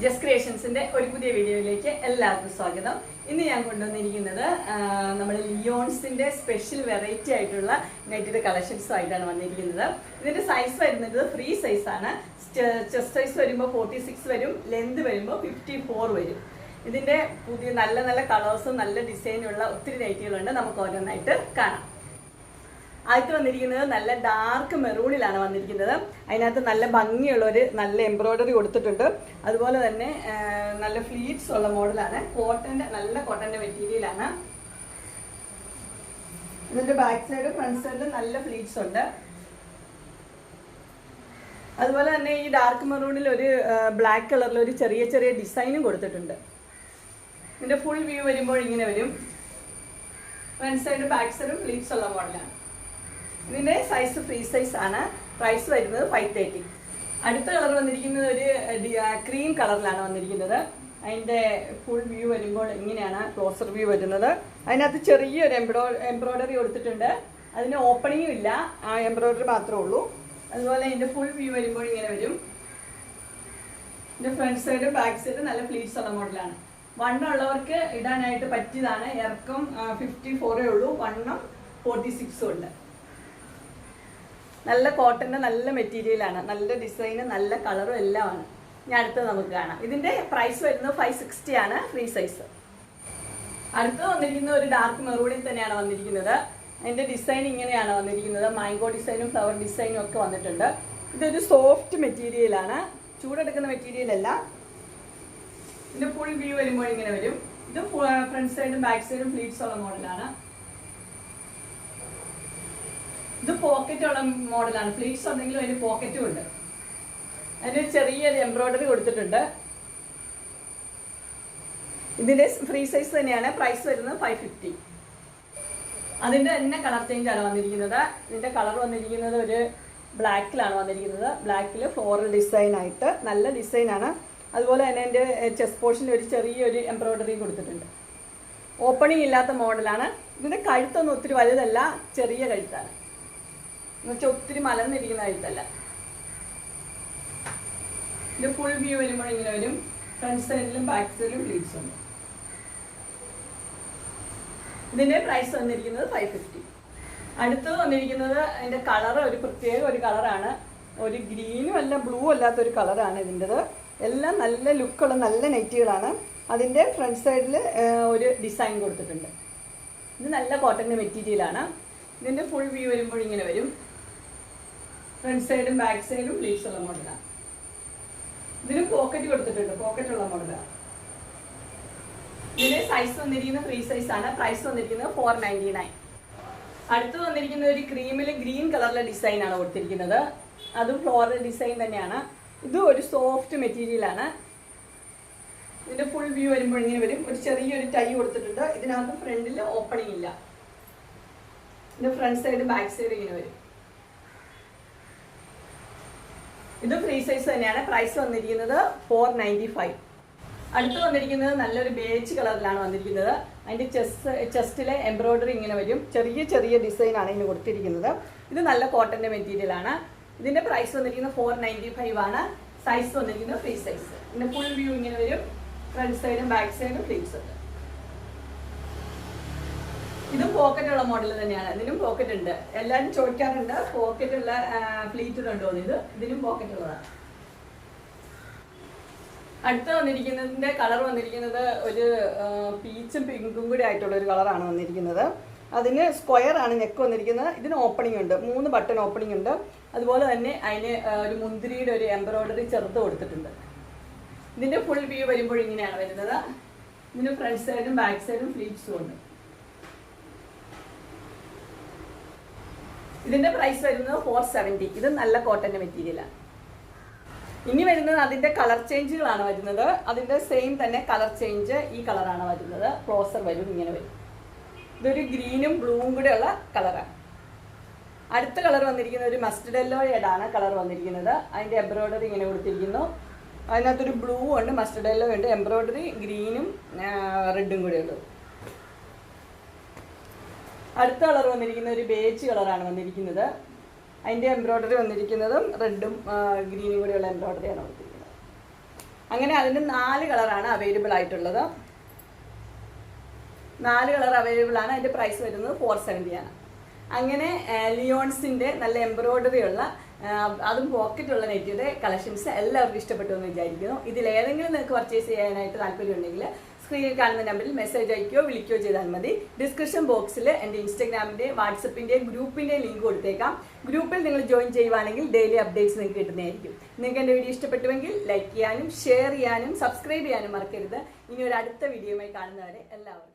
Just ക്രിയേഷൻസിന്റെ ഒരു പുതിയ വീഡിയോയിലേക്ക് എല്ലാവർക്കും സ്വാഗതം. ഇന്ന് ഞാൻ കൊണ്ടുവന്നിരിക്കുന്നത് നമ്മുടെ ലിയോൺസിന്റെ സ്പെഷ്യൽ വെറൈറ്റി ആയിട്ടുള്ള നൈറ്റിയുടെ കളക്ഷൻസും ആയിട്ടാണ് വന്നിരിക്കുന്നത്. ഇതിന്റെ സൈസ് വരുന്നത് ഫ്രീ സൈസ് ആണ്. ചെസ്റ്റ് സൈസ് വരുമ്പോൾ 46 വരും, ലെന്ത് വരുമ്പോൾ 54 വരും. ഇതിന്റെ പുതിയ നല്ല നല്ല കളേഴ്സും നല്ല ഡിസൈനുള്ള ഒത്തിരി നൈറ്റികളുണ്ട്. നമുക്ക് ഓരോന്നായിട്ട് കാണാം. ആദ്യത്തെ വന്നിരിക്കുന്നത് നല്ല ഡാർക്ക് മെറൂണിലാണ് വന്നിരിക്കുന്നത്. അതിനകത്ത് നല്ല ഭംഗിയുള്ളൊരു നല്ല എംബ്രോയ്ഡറി കൊടുത്തിട്ടുണ്ട്. അതുപോലെ തന്നെ നല്ല ഫ്ലീറ്റ്സ് ഉള്ള മോഡലാണ്. നല്ല കോട്ടന്റെ മെറ്റീരിയലാണ്. ഇതിന്റെ ബാക്ക് സൈഡ് ഫ്രണ്ട് സൈഡിൽ നല്ല ഫ്ലീറ്റ്സ് ഉണ്ട്. അതുപോലെ തന്നെ ഈ ഡാർക്ക് മെറൂണിൽ ഒരു ബ്ലാക്ക് കളറിൽ ഒരു ചെറിയ ചെറിയ ഡിസൈനും കൊടുത്തിട്ടുണ്ട്. ഇതിന്റെ ഫുൾ വ്യൂ വരുമ്പോൾ ഇങ്ങനെ വരും. ഫ്രണ്ട് സൈഡ് ബാക്ക് സൈഡും ഫ്ലീറ്റ്സ് ഉള്ള മോഡലാണ്. ഇതിന്റെ സൈസ് ഫ്രീ സൈസ് ആണ്. പ്രൈസ് വരുന്നത് 530. അടുത്ത കളർ വന്നിരിക്കുന്നത് ഒരു ക്രീം കളറിലാണ് വന്നിരിക്കുന്നത്. അതിന്റെ ഫുൾ വ്യൂ വരുമ്പോൾ ഇങ്ങനെയാണ് ക്ലോസർ വ്യൂ വരുന്നത്. അതിനകത്ത് ചെറിയൊരു എംബ്രോയ്ഡറി കൊടുത്തിട്ടുണ്ട്. അതിന് ഓപ്പണിങ്ങും ഇല്ല, ആ എംബ്രോയ്ഡറി മാത്രമേ ഉള്ളൂ. അതുപോലെ ഇതിന്റെ ഫുൾ വ്യൂ വരുമ്പോൾ ഇങ്ങനെ വരും. ഇതിന്റെ ഫ്രണ്ട് സൈഡ് ബാക്ക് സൈഡ് നല്ല ഫ്ലീറ്റ്സ് ഉള്ള മോഡലാണ്. വണ്ണമുള്ളവർക്ക് ഇടാനായിട്ട് പറ്റിയതാണ്. ഇറക്കം 54 ഉള്ളൂ, വണ്ണം 46 ഉണ്ട്. നല്ല കോട്ടന്റെ നല്ല മെറ്റീരിയലാണ്. നല്ല ഡിസൈനും നല്ല കളറും എല്ലാമാണ്. ഇനി അടുത്തത് നമുക്ക് കാണാം. ഇതിന്റെ പ്രൈസ് വരുന്നത് 560 ആണ്, ഫ്രീ സൈസ്. അടുത്തത് വന്നിരിക്കുന്നത് ഒരു ഡാർക്ക് മെറൂണിൽ തന്നെയാണ് വന്നിരിക്കുന്നത്. അതിന്റെ ഡിസൈൻ ഇങ്ങനെയാണ് വന്നിരിക്കുന്നത്. മാംഗോ ഡിസൈനും ഫ്ലവർ ഡിസൈനും ഒക്കെ വന്നിട്ടുണ്ട്. ഇതൊരു സോഫ്റ്റ് മെറ്റീരിയലാണ്, ചൂടെടുക്കുന്ന മെറ്റീരിയൽ അല്ല. ഇതിന്റെ ഫുൾ വ്യൂ വരുമ്പോൾ ഇങ്ങനെ വരും. ഇത് ഫ്രണ്ട് സൈഡും ബാക്ക് സൈഡും ഫ്ലീറ്റ്സ് ഉള്ള മോഡലാണ്. ഇത് പോക്കറ്റ് ഉള്ള മോഡലാണ്. ഫ്ലീറ്റ്സ് ഉണ്ടെങ്കിലും അതിന് പോക്കറ്റും ഉണ്ട്. അതിന് ചെറിയൊരു എംബ്രോയ്ഡറി കൊടുത്തിട്ടുണ്ട്. ഇതിന്റെ ഫ്രീ സൈസ് തന്നെയാണ്. പ്രൈസ് വരുന്നത് 550. അതിന്റെ തന്നെ കളർ ചേഞ്ച് ആണ് വന്നിരിക്കുന്നത്. ഇതിന്റെ കളർ വന്നിരിക്കുന്നത് ഒരു ബ്ലാക്കിലാണ് വന്നിരിക്കുന്നത്. ബ്ലാക്കിൽ ഫ്ലോറൽ ഡിസൈൻ ആയിട്ട് നല്ല ഡിസൈനാണ്. അതുപോലെ തന്നെ എൻ്റെ ചെസ്റ്റ് പോർഷനിൽ ഒരു ചെറിയൊരു എംബ്രോയ്ഡറി കൊടുത്തിട്ടുണ്ട്. ഓപ്പണിംഗ് ഇല്ലാത്ത മോഡലാണ്. ഇതിന്റെ കഴുത്തൊന്നും ഒത്തിരി വലുതല്ല, ചെറിയ കഴുത്താണ്. എന്നുവെച്ചാൽ ഒത്തിരി മലർന്നിരിക്കുന്ന കഴുത്തല്ല. ഇത് ഫുൾ വ്യൂ വരുമ്പോൾ ഇങ്ങനെ വരും. ഫ്രണ്ട് സൈഡിലും ബാക്ക് സൈഡിലും ഫ്ലീറ്റ്സ് ഉണ്ട്. ഇതിന്റെ പ്രൈസ് വന്നിരിക്കുന്നത് 550. അടുത്തത് വന്നിരിക്കുന്നത് അതിന്റെ കളർ ഒരു പ്രത്യേക ഒരു കളറാണ്. ഒരു ഗ്രീനും അല്ല ബ്ലൂ അല്ലാത്തൊരു കളറാണ് ഇതിൻ്റെത്. എല്ലാം നല്ല ലുക്കുള്ള നല്ല നൈറ്റികളാണ്. അതിൻ്റെ ഫ്രണ്ട് സൈഡിൽ ഒരു ഡിസൈൻ കൊടുത്തിട്ടുണ്ട്. ഇത് നല്ല കോട്ടൻ്റെ മെറ്റീരിയലാണ്. ഇതിൻ്റെ ഫുൾ വ്യൂ വരുമ്പോൾ ഇങ്ങനെ വരും. ഫ്രണ്ട് സൈഡും ബാക്ക് സൈഡും ഫ്ലീറ്റ്സ് ഉള്ള മോഡലാണ്. ഇതിന് പോക്കറ്റ് കൊടുത്തിട്ടുണ്ട്, പോക്കറ്റ് ഉള്ള മോഡലാണ്. ഇതിന് സൈസ് വന്നിരിക്കുന്നത് ഫ്രീ സൈസ് ആണ്. പ്രൈസ് വന്നിരിക്കുന്നത് 499. അടുത്ത് വന്നിരിക്കുന്ന ഒരു ക്രീമിൽ ഗ്രീൻ കളറിലെ ഡിസൈൻ ആണ് കൊടുത്തിരിക്കുന്നത്. അതും ഫ്ലോറൽ ഡിസൈൻ തന്നെയാണ്. ഇത് ഒരു സോഫ്റ്റ് മെറ്റീരിയലാണ്. ഇതിന്റെ ഫുൾ വ്യൂ വരുമ്പോൾ ഇങ്ങനെ വരും. ഒരു ചെറിയൊരു ടൈ കൊടുത്തിട്ടുണ്ട്. ഇതിനകത്ത് ഫ്രണ്ടിൽ ഓപ്പണിംഗ് ഇല്ല. ഇതിന്റെ ഫ്രണ്ട് സൈഡ് ബാക്ക് സൈഡ് ഇങ്ങനെ വരും. ഇത് ഫ്രീ സൈസ് തന്നെയാണ്. പ്രൈസ് വന്നിരിക്കുന്നത് 495. അടുത്ത് വന്നിരിക്കുന്നത് നല്ലൊരു ബേജ് കളറിലാണ് വന്നിരിക്കുന്നത്. അതിന്റെ ചെസ്റ്റിലെ എംബ്രോയ്ഡറി ഇങ്ങനെ വരും. ചെറിയ ചെറിയ ഡിസൈനാണ് ഇതിന് കൊടുത്തിരിക്കുന്നത്. ഇത് നല്ല കോട്ടന്റെ മെറ്റീരിയലാണ്. ഇതിന്റെ പ്രൈസ് വന്നിരിക്കുന്നത് 495 ആണ്. സൈസ് വന്നിരിക്കുന്നത് ഫ്രീ സൈസ്. ഇതിന്റെ ഫുൾ വ്യൂ ഇങ്ങനെ വരും. ഫ്രണ്ട് സൈഡും ബാക്ക് സൈഡും ഫ്ലീറ്റ്സ് ഉണ്ട്. ഇതും പോക്കറ്റ് ഉള്ള മോഡൽ തന്നെയാണ്. ഇതിനും പോക്കറ്റ് ഉണ്ട്. എല്ലാവരും ചോദിക്കാറുണ്ട് പോക്കറ്റ് ഉള്ള ഫ്ലീറ്റ് ഉണ്ടോ എന്ന്. ഇതിനും പോക്കറ്റ് ഉള്ളതാണ്. അടുത്ത് വന്നിരിക്കുന്നതിന്റെ കളർ വന്നിരിക്കുന്നത് ഒരു പീച്ചും പിങ്കും കൂടി ആയിട്ടുള്ള ഒരു കളറാണ് വന്നിരിക്കുന്നത്. അതിന് സ്ക്വയർ ആണ് നെക്ക് വന്നിരിക്കുന്നത്. ഇതിന് ഓപ്പണിംഗ് ഉണ്ട്, 3 ബട്ടൺ ഓപ്പണിംഗ് ഉണ്ട്. അതുപോലെ തന്നെ അതിന് ഒരു മുന്തിരിയുടെ ഒരു എംബ്രോയ്ഡറി ചെറുത് കൊടുത്തിട്ടുണ്ട്. ഇതിന്റെ ഫുൾ വ്യൂ വരുമ്പോൾ ഇങ്ങനെയാണ് വരുന്നത്. ഇതിന് ഫ്രണ്ട് സൈഡും ബാക്ക് സൈഡും ഫ്ലീറ്റ്സും ഉണ്ട്. ഇതിന്റെ പ്രൈസ് വരുന്നത് 470. ഇത് നല്ല കോട്ടന്റെ മെറ്റീരിയലാണ്. ഇനി വരുന്നത് അതിന്റെ കളർ ചേഞ്ചുകളാണ് വരുന്നത്. അതിന്റെ സെയിം തന്നെ കളർ ചേഞ്ച് ഈ കളറാണ് വരുന്നത്. ക്ലോസർ വരും, ഇങ്ങനെ വരും. ഇതൊരു ഗ്രീനും ബ്ലൂവും കൂടെ ഉള്ള കളറാണ്. അടുത്ത കളർ വന്നിരിക്കുന്നത് ഒരു മസ്റ്റർഡ് യെല്ലോ ഷെയ്ഡാണ് കളർ വന്നിരിക്കുന്നത്. അതിന്റെ എംബ്രോയ്ഡറി ഇങ്ങനെ കൊടുത്തിരിക്കുന്നു. അതിനകത്തൊരു ബ്ലൂ ഉണ്ട്, മസ്റ്റർഡ് യെല്ലോ ഉണ്ട്, എംബ്രോയ്ഡറി ഗ്രീനും റെഡും കൂടെ ഉള്ളൂ. അടുത്ത കളർ വന്നിരിക്കുന്ന ഒരു ബേജ് കളറാണ് വന്നിരിക്കുന്നത്. അതിൻ്റെ എംബ്രോയ്ഡറി വന്നിരിക്കുന്നതും റെഡും ഗ്രീനും കൂടെയുള്ള എംബ്രോയ്ഡറിയാണ് വന്നിരിക്കുന്നത്. അങ്ങനെ അതിന് 4 കളറാണ് അവൈലബിൾ ആയിട്ടുള്ളത്. 4 കളർ അവൈലബിൾ ആണ്. അതിൻ്റെ പ്രൈസ് വരുന്നത് 470 ആണ്. അങ്ങനെ ലിയോൺസിൻ്റെ നല്ല എംബ്രോയ്ഡറി ഉള്ള അതും പോക്കറ്റുള്ള നെറ്റിയുടെ കളക്ഷൻസ് എല്ലാവർക്കും ഇഷ്ടപ്പെട്ടു എന്ന് വിചാരിക്കുന്നു. ഇതിലേതെങ്കിലും നിങ്ങൾക്ക് പർച്ചേസ് ചെയ്യാനായിട്ട് താല്പര്യമുണ്ടെങ്കിൽ സ്ക്രീനിൽ കാണുന്ന നമ്പറിൽ മെസ്സേജ് അയക്കുകയോ വിളിക്കുകയോ ചെയ്താൽ മതി. ഡിസ്ക്രിപ്ഷൻ ബോക്സിൽ എൻ്റെ ഇൻസ്റ്റാഗ്രാമിൻ്റെ വാട്സപ്പിൻ്റെ ഗ്രൂപ്പിൻ്റെ ലിങ്ക് കൊടുത്തേക്കാം. ഗ്രൂപ്പിൽ നിങ്ങൾ ജോയിൻ ചെയ്യുവാണെങ്കിൽ ഡെയിലി അപ്ഡേറ്റ്സ് നിങ്ങൾക്ക് കിട്ടുന്നതായിരിക്കും. നിങ്ങൾക്ക് എൻ്റെ വീഡിയോ ഇഷ്ടപ്പെട്ടുവെങ്കിൽ ലൈക്ക് ചെയ്യാനും ഷെയർ ചെയ്യാനും സബ്സ്ക്രൈബ് ചെയ്യാനും മറക്കരുത്. ഇനി ഒരു അടുത്ത വീഡിയോയുമായി കാണുന്നവരെ എല്ലാവർക്കും